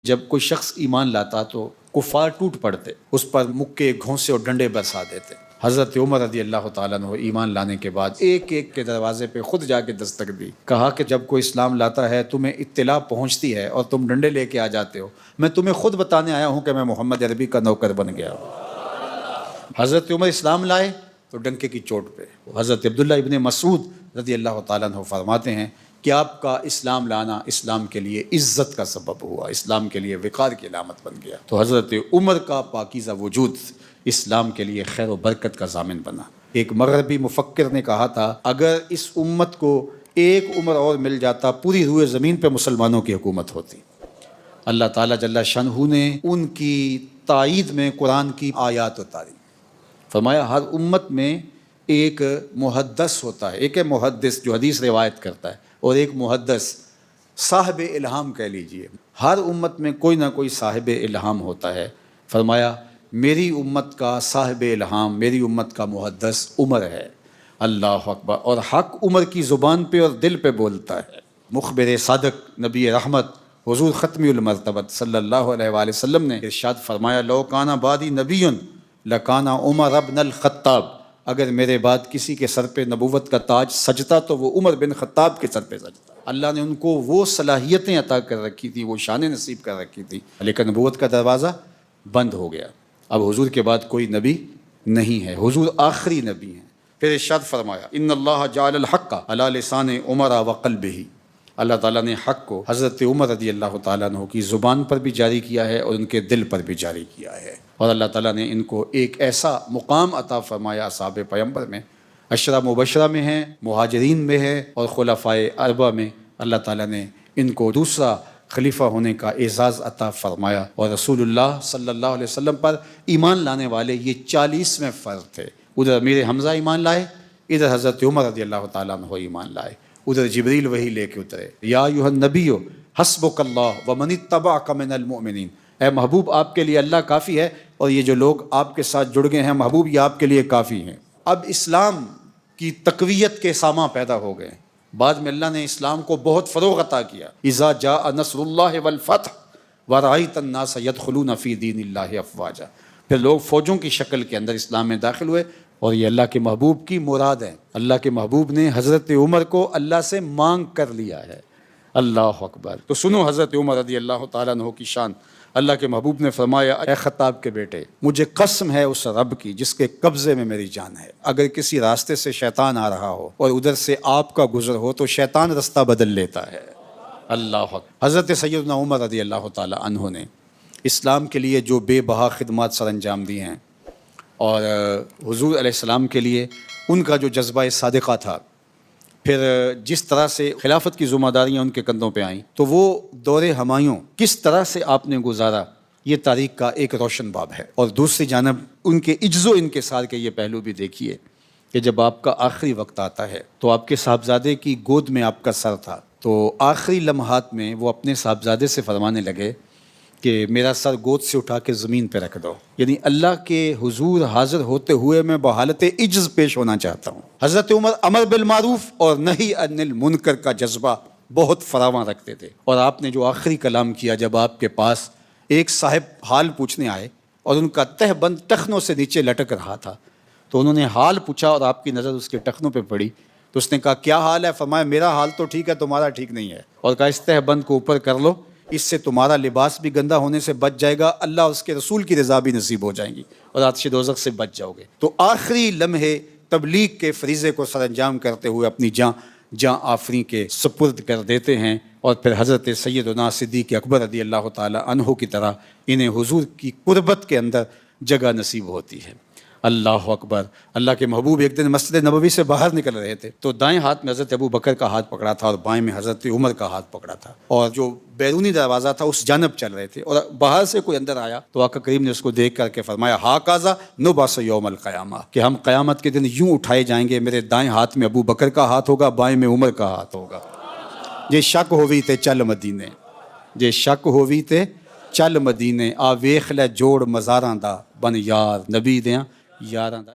جب کوئی شخص ایمان لاتا تو کفار ٹوٹ پڑتے، اس پر مکے گھونسے اور ڈنڈے برسا دیتے۔ حضرت عمر رضی اللہ تعالیٰ عنہ ایمان لانے کے بعد ایک ایک کے دروازے پہ خود جا کے دستک دی، کہا کہ جب کوئی اسلام لاتا ہے تمہیں اطلاع پہنچتی ہے اور تم ڈنڈے لے کے آ جاتے ہو، میں تمہیں خود بتانے آیا ہوں کہ میں محمد عربی کا نوکر بن گیا ہوں۔ حضرت عمر اسلام لائے تو ڈنکے کی چوٹ پہ حضرت عبداللہ ابن مسعود رضی اللہ تعالیٰ عنہ فرماتے ہیں کہ آپ کا اسلام لانا اسلام کے لیے عزت کا سبب ہوا، اسلام کے لیے وقار کی علامت بن گیا۔ تو حضرت عمر کا پاکیزہ وجود اسلام کے لیے خیر و برکت کا ضامن بنا۔ ایک مغربی مفکر نے کہا تھا، اگر اس امت کو ایک عمر اور مل جاتا پوری روئے زمین پہ مسلمانوں کی حکومت ہوتی۔ اللہ تعالیٰ جل شانہ نے ان کی تائید میں قرآن کی آیات اتاری، فرمایا ہر امت میں ایک محدث ہوتا ہے، ایک ہے محدث جو حدیث روایت کرتا ہے، اور ایک محدث صاحب الہام کہہ لیجئے۔ ہر امت میں کوئی نہ کوئی صاحب الہام ہوتا ہے۔ فرمایا میری امت کا صاحب الہام، میری امت کا محدث عمر ہے۔ اللہ اکبر۔ اور حق عمر کی زبان پہ اور دل پہ بولتا ہے۔ مخبر صادق نبی رحمت حضور ختمی المرتبت صلی اللہ علیہ وآلہ وسلم نے ارشاد فرمایا، لو کانا بعدی نبی لکانا عمر ابن الخطاب، اگر میرے بعد کسی کے سر پہ نبوت کا تاج سجتا تو وہ عمر بن خطاب کے سر پہ سجتا۔ اللہ نے ان کو وہ صلاحیتیں عطا کر رکھی تھی، وہ شان نصیب کر رکھی تھی، لیکن نبوت کا دروازہ بند ہو گیا۔ اب حضور کے بعد کوئی نبی نہیں ہے، حضور آخری نبی ہیں۔ پھر ارشاد فرمایا، ان اللہ جعل الحق علی لسان عمر وقلبہ، اللہ تعالیٰ نے حق کو حضرت عمر رضی اللہ تعالیٰ عنہ کی زبان پر بھی جاری کیا ہے اور ان کے دل پر بھی جاری کیا ہے۔ اور اللہ تعالیٰ نے ان کو ایک ایسا مقام عطا فرمایا اصحاب پیغمبر میں، عشرہ مبشرہ میں ہے، مہاجرین میں ہے، اور خلفائے اربعہ میں اللہ تعالیٰ نے ان کو دوسرا خلیفہ ہونے کا اعزاز عطا فرمایا۔ اور رسول اللہ صلی اللہ علیہ وسلم پر ایمان لانے والے یہ 40ویں فرد تھے۔ ادھر امیر حمزہ ایمان لائے، ادھر حضرت عمر رضی اللہ تعالیٰ عنہ ایمان لائے، ادھر جبریل وحی لے کے اترے، یا ایھا النبی حسبک اللہ ومن اتبعک من المؤمنین، اے محبوب آپ کے لیے اللہ کافی ہے، اور یہ جو لوگ آپ کے ساتھ جڑ گئے ہیں محبوب یہ آپ کے لیے کافی ہیں۔ اب اسلام کی تقویت کے ساماں پیدا ہو گئے۔ بعد میں اللہ نے اسلام کو بہت فروغ عطا کیا۔ اذا جاء نصر اللہ والفتح ورأیت الناس یدخلون فی دین اللہ افواجا، پھر لوگ فوجوں کی شکل کے اندر اسلام میں داخل ہوئے، اور یہ اللہ کے محبوب کی مراد ہے۔ اللہ کے محبوب نے حضرت عمر کو اللہ سے مانگ کر لیا ہے۔ اللہ اکبر۔ تو سنو حضرت عمر رضی اللہ تعالیٰ عنہ کی شان۔ اللہ کے محبوب نے فرمایا، اے خطاب کے بیٹے، مجھے قسم ہے اس رب کی جس کے قبضے میں میری جان ہے، اگر کسی راستے سے شیطان آ رہا ہو اور ادھر سے آپ کا گزر ہو تو شیطان رستہ بدل لیتا ہے۔ اللہ اکبر۔ حضرت سیدنا عمر رضی اللہ تعالیٰ عنہ نے اسلام کے لیے جو بے بہا خدمات سر انجام دی ہیں، اور حضور علیہ السلام کے لیے ان کا جو جذبہ صادقہ تھا، پھر جس طرح سے خلافت کی ذمہ داریاں ان کے کندھوں پہ آئیں، تو وہ دور ہمایوں کس طرح سے آپ نے گزارا، یہ تاریخ کا ایک روشن باب ہے۔ اور دوسری جانب ان کے عجز و انکسار کے یہ پہلو بھی دیکھیے کہ جب آپ کا آخری وقت آتا ہے تو آپ کے صاحبزادے کی گود میں آپ کا سر تھا، تو آخری لمحات میں وہ اپنے صاحبزادے سے فرمانے لگے کہ میرا سر گود سے اٹھا کے زمین پہ رکھ دو، یعنی اللہ کے حضور حاضر ہوتے ہوئے میں بحالت عجز پیش ہونا چاہتا ہوں۔ حضرت عمر امر بالمعروف اور نہی عن المنکر کا جذبہ بہت فراواں رکھتے تھے، اور آپ نے جو آخری کلام کیا جب آپ کے پاس ایک صاحب حال پوچھنے آئے اور ان کا تہ بند ٹخنوں سے نیچے لٹک رہا تھا، تو انہوں نے حال پوچھا اور آپ کی نظر اس کے ٹخنوں پہ پڑی، تو اس نے کہا کیا حال ہے؟ فرمایا میرا حال تو ٹھیک ہے، تمہارا ٹھیک نہیں ہے، اور کہا اس تہ بند کو اوپر کر لو، اس سے تمہارا لباس بھی گندا ہونے سے بچ جائے گا، اللہ اور اس کے رسول کی رضا بھی نصیب ہو جائیں گی، اور آتش دوزخ سے بچ جاؤ گے۔ تو آخری لمحے تبلیغ کے فریضے کو سر انجام کرتے ہوئے اپنی جاں آفریں کے سپرد کر دیتے ہیں، اور پھر حضرت سیدنا صدیق اکبر رضی اللہ تعالیٰ عنہ کی طرح انہیں حضور کی قربت کے اندر جگہ نصیب ہوتی ہے۔ اللہ اکبر۔ اللہ کے محبوب ایک دن مسجد نبوی سے باہر نکل رہے تھے، تو دائیں ہاتھ میں حضرت ابو بکر کا ہاتھ پکڑا تھا اور بائیں میں حضرت عمر کا ہاتھ پکڑا تھا، اور جو بیرونی دروازہ تھا اس جانب چل رہے تھے، اور باہر سے کوئی اندر آیا تو آقا کریم نے اس کو دیکھ کر کے فرمایا، ہاکذا نبعث یوم القیامہ، کہ ہم قیامت کے دن یوں اٹھائے جائیں گے، میرے دائیں ہاتھ میں ابو بکر کا ہاتھ ہوگا، بائیں میں عمر کا ہاتھ ہوگا۔ جے شک ہووی تے چل مدینے، جے شک ہووی تے چل مدینے، آ ویکھ لے جوڑ مزاراں دا، بن یار نبی دیاں یاراں دا۔